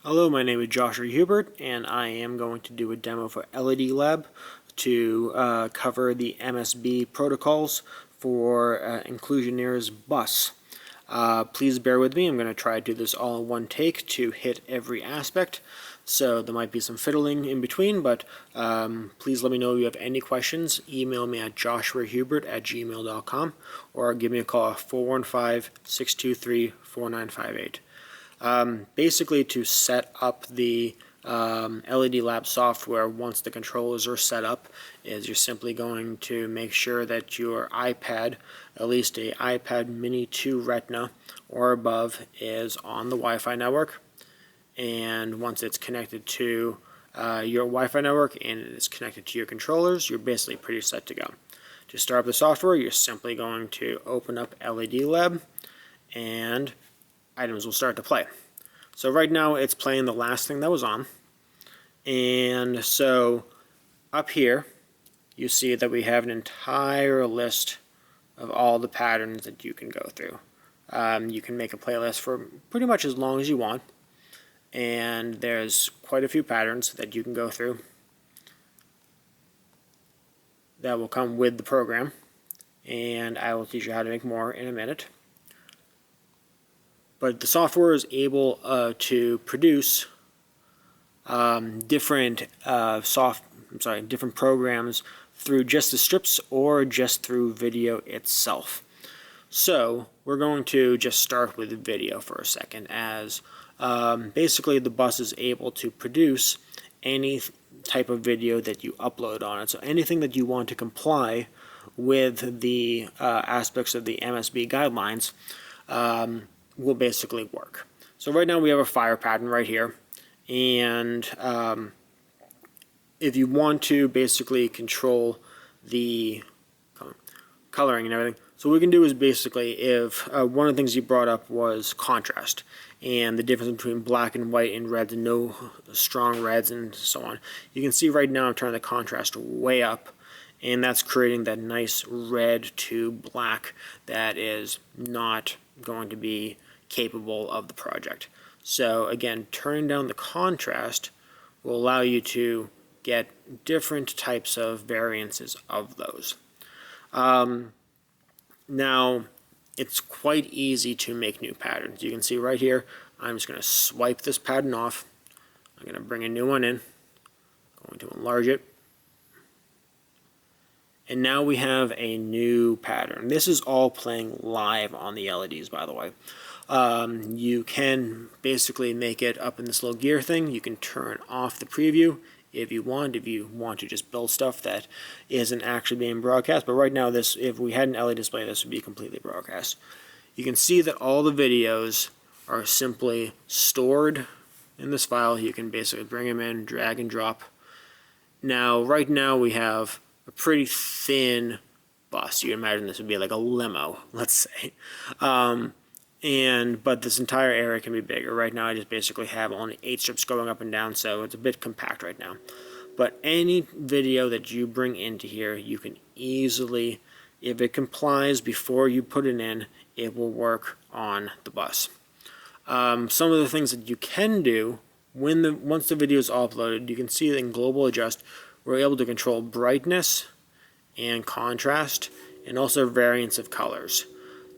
Hello, my name is Joshua Hubert, and I am going to do a demo for LED Lab to cover the MSB protocols for Inclusionaires bus. Please bear with me. I'm going to try to do this all in one take to hit every aspect. So there might be some fiddling in between, but please let me know if you have any questions. Email me at joshuahubert@gmail.com or give me a call at 415-623-4958. Basically, to set up the LED Lab software once the controllers are set up is you're simply going to make sure that your iPad, at least a iPad mini 2 Retina or above, is on the Wi-Fi network. And once it's connected to your Wi-Fi network and it is connected to your controllers, you're basically pretty set to go. To start up the software, you're simply going to open up LED Lab and items will start to play. So right now it's playing the last thing that was on, and so up here you see that we have an entire list of all the patterns that you can go through. You can make a playlist for pretty much as long as you want, and there's quite a few patterns that you can go through that will come with the program, and I will teach you how to make more in a minute. But the software is able to produce different different programs through just the strips or just through video itself. So we're going to just start with video for a second, as basically the bus is able to produce any type of video that you upload on it. So anything that you want to comply with the aspects of the MSB guidelines will basically work. So right now we have a fire pattern right here, and if you want to basically control the coloring and everything, so what we can do is basically, if one of the things you brought up was contrast and the difference between black and white and reds and no strong reds and so on, you can see right now I'm turning the contrast way up, and that's creating that nice red to black that is not going to be capable of the project. So again, turning down the contrast will allow you to get different types of variances of those. Now, it's quite easy to make new patterns. You can see right here, I'm just going to swipe this pattern off. I'm going to bring a new one in, going to enlarge it. And now we have a new pattern. This is all playing live on the LEDs, by the way. You can basically make it up in this little gear thing. You can turn off the preview if you want to just build stuff that isn't actually being broadcast. But right now, this, if we had an LED display, this would be completely broadcast. You can see that all the videos are simply stored in this file. You can basically bring them in, drag and drop. Now, right now we have a pretty thin bus. You can imagine this would be like a limo, let's say. But this entire area can be bigger. Right now I just basically have only 8 strips going up and down, so it's a bit compact right now. But any video that you bring into here, you can easily, if it complies before you put it in, it will work on the bus. Some of the things that you can do once the video is uploaded, you can see that in Global Adjust, we're able to control brightness and contrast and also variance of colors.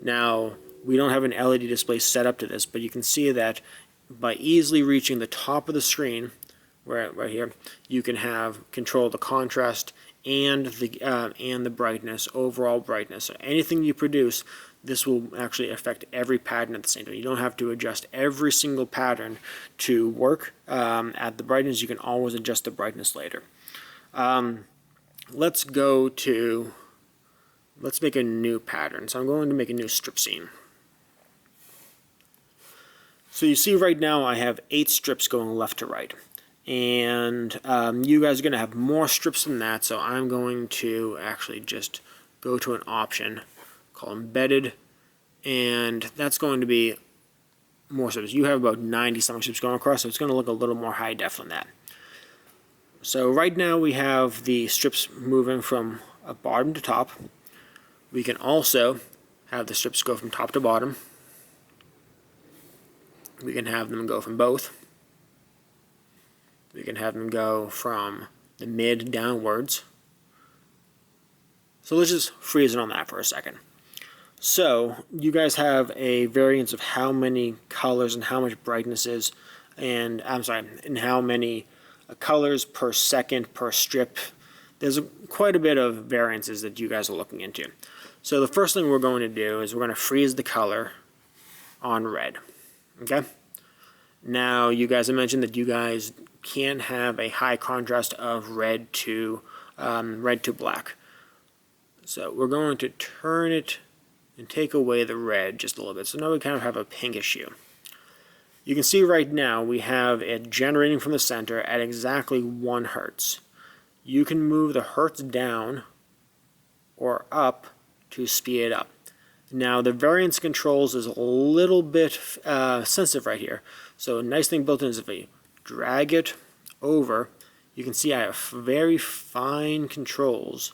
Now, we don't have an LED display set up to this, but you can see that by easily reaching the top of the screen, right here, you can have control the contrast and the brightness, overall brightness. So anything you produce, this will actually affect every pattern at the same time. You don't have to adjust every single pattern to work at the brightness. You can always adjust the brightness later. Let's make a new pattern. So I'm going to make a new strip scene. So you see right now I have 8 strips going left to right. And you guys are going to have more strips than that, so I'm going to actually just go to an option called Embedded, and that's going to be more strips. You have about 90-something strips going across, so it's going to look a little more high def than that. So right now we have the strips moving from bottom to top. We can also have the strips go from top to bottom. We can have them go from both. We can have them go from the mid downwards. So let's just freeze it on that for a second. So you guys have a variance of how many colors and how much brightness is, and and how many colors per second per strip. There's quite a bit of variances that you guys are looking into. So the first thing we're going to do is we're going to freeze the color on red. Okay. Now you guys have mentioned that you guys can't have a high contrast of red to black. So we're going to turn it and take away the red just a little bit. So now we kind of have a pinkish hue. You can see right now we have it generating from the center at exactly 1 hertz. You can move the hertz down or up to speed it up. Now the variance controls is a little bit sensitive right here. So a nice thing built in is if I drag it over, you can see I have very fine controls.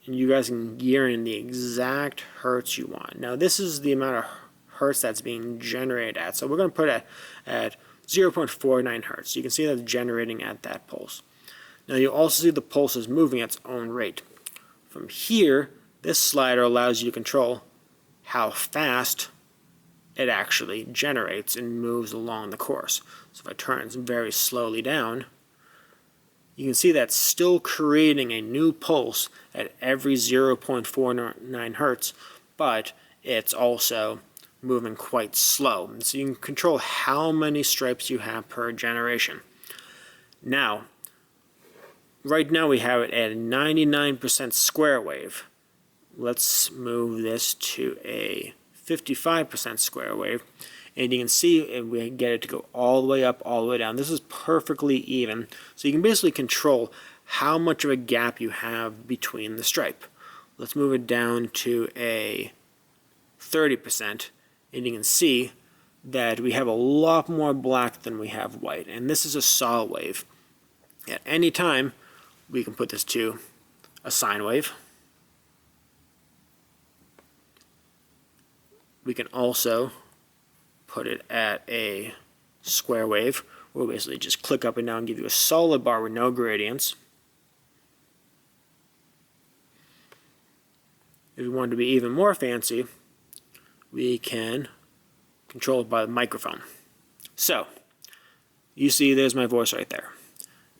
And you guys can gear in the exact hertz you want. Now this is the amount of hertz that's being generated at. So we're going to put it at 0.49 hertz. You can see that's generating at that pulse. Now you also see the pulse is moving at its own rate. From here, this slider allows you to control how fast it actually generates and moves along the course. So if I turn it very slowly down, you can see that's still creating a new pulse at every 0.49 hertz, but it's also moving quite slow. So you can control how many stripes you have per generation. Now, right now we have it at a 99% square wave. Let's move this to a 55% square wave, and you can see if we get it to go all the way up, all the way down. This is perfectly even, so you can basically control how much of a gap you have between the stripe. Let's move it down to a 30%, and you can see that we have a lot more black than we have white, and this is a saw wave. At any time, we can put this to a sine wave. We can also put it at a square wave. We'll basically just click up and down and give you a solid bar with no gradients. If we wanted to be even more fancy, we can control it by the microphone. So, you see there's my voice right there.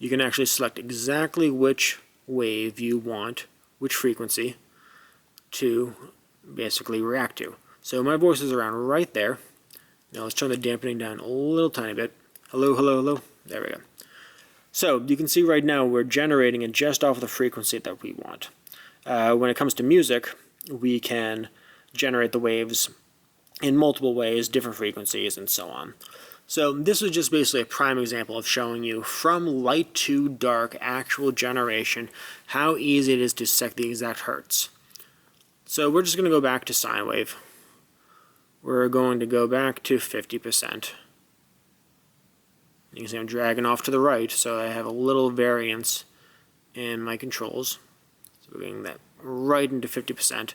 You can actually select exactly which wave you want, which frequency, to basically react to. So my voice is around right there. Now let's turn the dampening down a little tiny bit. Hello, hello, hello. There we go. So you can see right now we're generating it just off of the frequency that we want. When it comes to music, we can generate the waves in multiple ways, different frequencies, and so on. So this is just basically a prime example of showing you from light to dark actual generation how easy it is to set the exact hertz. So we're just going to go back to sine wave. We're going to go back to 50%. You can see I'm dragging off to the right, so I have a little variance in my controls. So we're getting that right into 50%.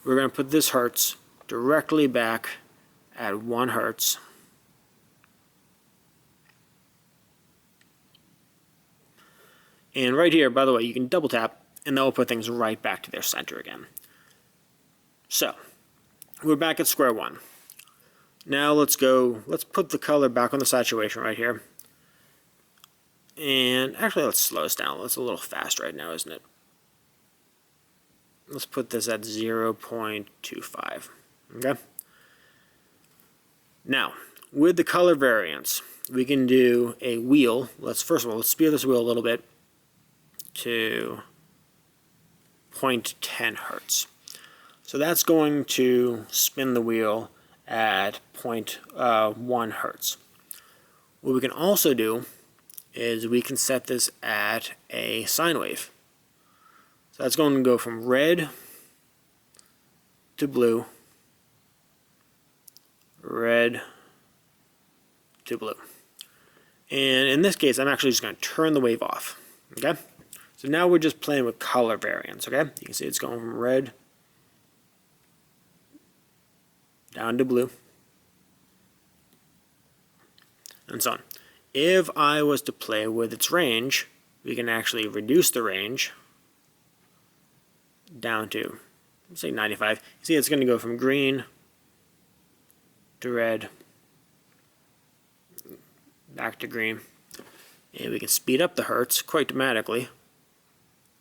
We're going to put this hertz directly back at 1 hertz. And right here, by the way, you can double tap, and that will put things right back to their center again. So, we're back at square one. Now let's put the color back on the saturation right here. And actually let's slow this down. It's a little fast right now, isn't it? Let's put this at 0.25. Okay? Now, with the color variance, we can do a wheel. First of all, let's speed this wheel a little bit to 0.10 hertz. So that's going to spin the wheel at 0.1 hertz. What we can also do is we can set this at a sine wave. So that's going to go from red to blue, red to blue. And in this case, I'm actually just going to turn the wave off. Okay? So now we're just playing with color variance. Okay? You can see it's going from red down to blue, and so on. If I was to play with its range, we can actually reduce the range down to, say, 95. You see it's going to go from green to red, back to green. And we can speed up the hertz quite dramatically.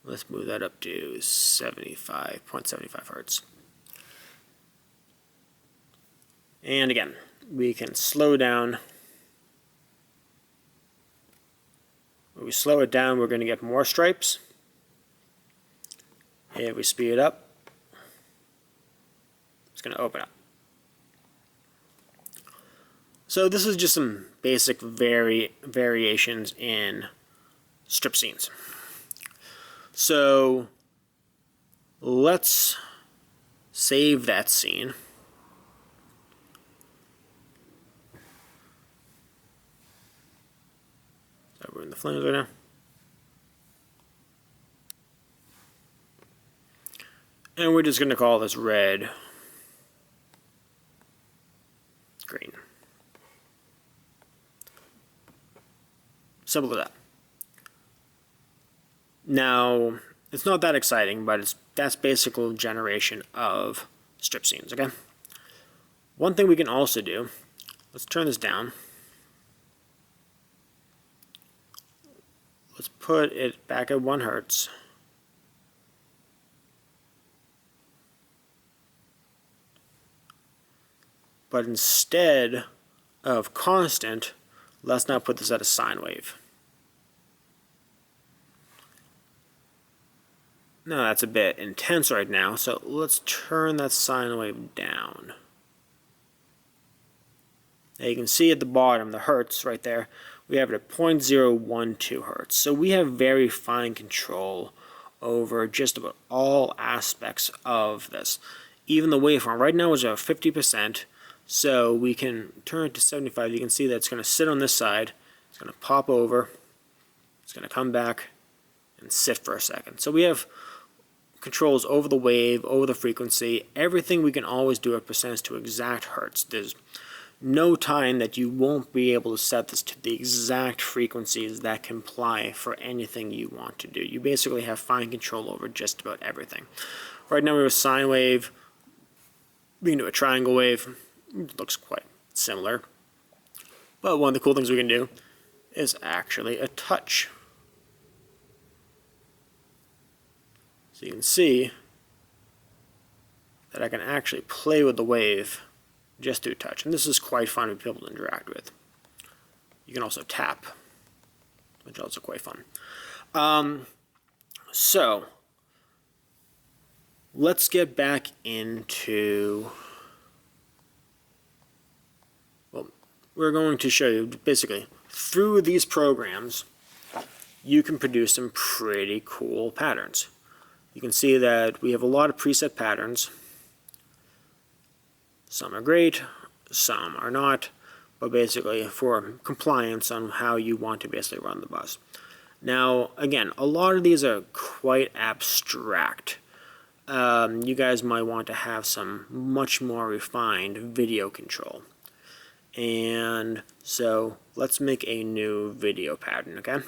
Let's move that up to 75.75 hertz. And again, we can slow down. When we slow it down, we're going to get more stripes. If we speed it up, it's going to open up. So this is just some basic variations in strip scenes. So let's save that scene. So we're in the flames right now. And we're just going to call this red, green. Simple as that. Now, it's not that exciting, but that's basic generation of strip scenes, okay? One thing we can also do, let's turn this down. Let's put it back at 1 hertz. But instead of constant, let's now put this at a sine wave. Now that's a bit intense right now, so let's turn that sine wave down. Now you can see at the bottom, the hertz right there, we have it at 0.012 hertz. So we have very fine control over just about all aspects of this. Even the waveform right now is at 50%, so we can turn it to 75. You can see that it's going to sit on this side, it's going to pop over, it's going to come back and sit for a second. So we have controls over the wave, over the frequency, everything we can always do at percentage to exact hertz. There's no time that you won't be able to set this to the exact frequencies that comply for anything you want to do. You basically have fine control over just about everything. Right now we have a sine wave, we can do a triangle wave, it looks quite similar. But one of the cool things we can do is actually a touch. So you can see that I can actually play with the wave just through touch. And this is quite fun for people to interact with. You can also tap, which is also quite fun. So let's get back into, well, we're going to show you basically through these programs you can produce some pretty cool patterns. You can see that we have a lot of preset patterns. Some are great, some are not, but basically for compliance on how you want to basically run the bus. Now, again, a lot of these are quite abstract. You guys might want to have some much more refined video control. And so let's make a new video pattern, okay?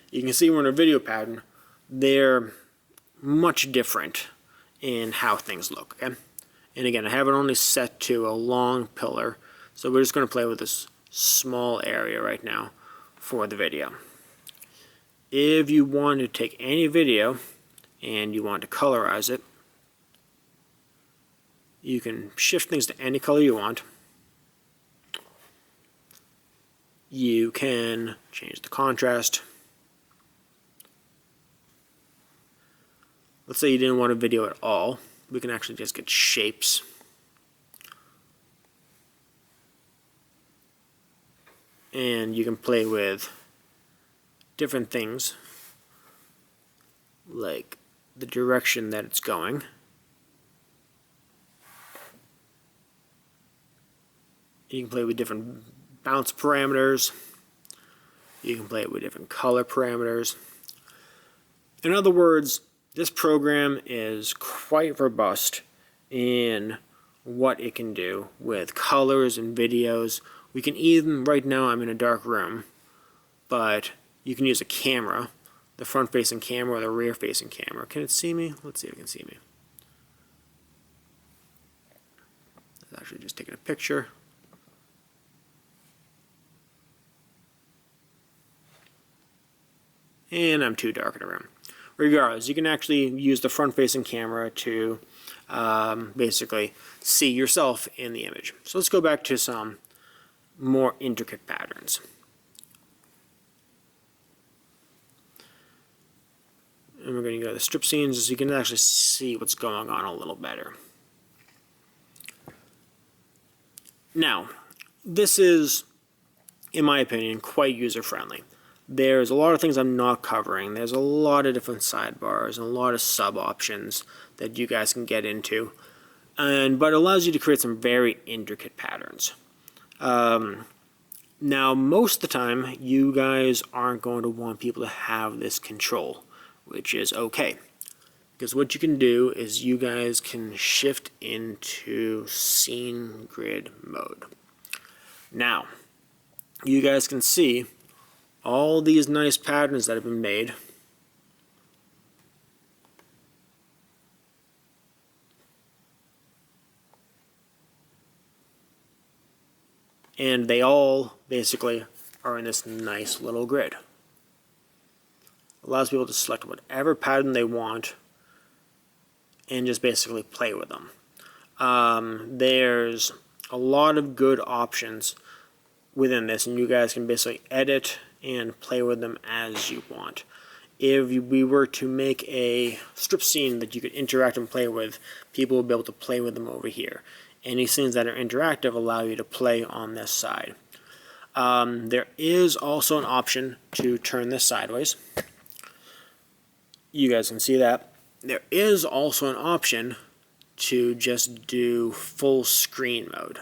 You can see we're in a video pattern. They're much different in how things look, okay? And again, I have it only set to a long pillar, so we're just going to play with this small area right now for the video. If you want to take any video and you want to colorize it, you can shift things to any color you want. You can change the contrast. Let's say you didn't want a video at all. We can actually just get shapes. And you can play with different things like the direction that it's going. You can play with different bounce parameters. You can play it with different color parameters. In other words, this program is quite robust in what it can do with colors and videos. We can even, right now I'm in a dark room, but you can use a camera, the front-facing camera or the rear-facing camera. Can it see me? Let's see if it can see me. It's actually just taking a picture. And I'm too dark in the room. Regardless, you can actually use the front-facing camera to basically see yourself in the image. So let's go back to some more intricate patterns. And we're going to go to the strip scenes so you can actually see what's going on a little better. Now, this is, in my opinion, quite user-friendly. There's a lot of things I'm not covering. There's a lot of different sidebars and a lot of sub-options that you guys can get into. But it allows you to create some very intricate patterns. Now, most of the time, you guys aren't going to want people to have this control, which is okay. Because what you can do is you guys can shift into scene grid mode. Now, you guys can see all these nice patterns that have been made. And they all basically are in this nice little grid. Allows people to select whatever pattern they want and just basically play with them. There's a lot of good options within this, and you guys can basically edit and play with them as you want. If we were to make a strip scene that you could interact and play with, people will be able to play with them over here. Any scenes that are interactive allow you to play on this side. There is also an option to turn this sideways. You guys can see that. There is also an option to just do full screen mode.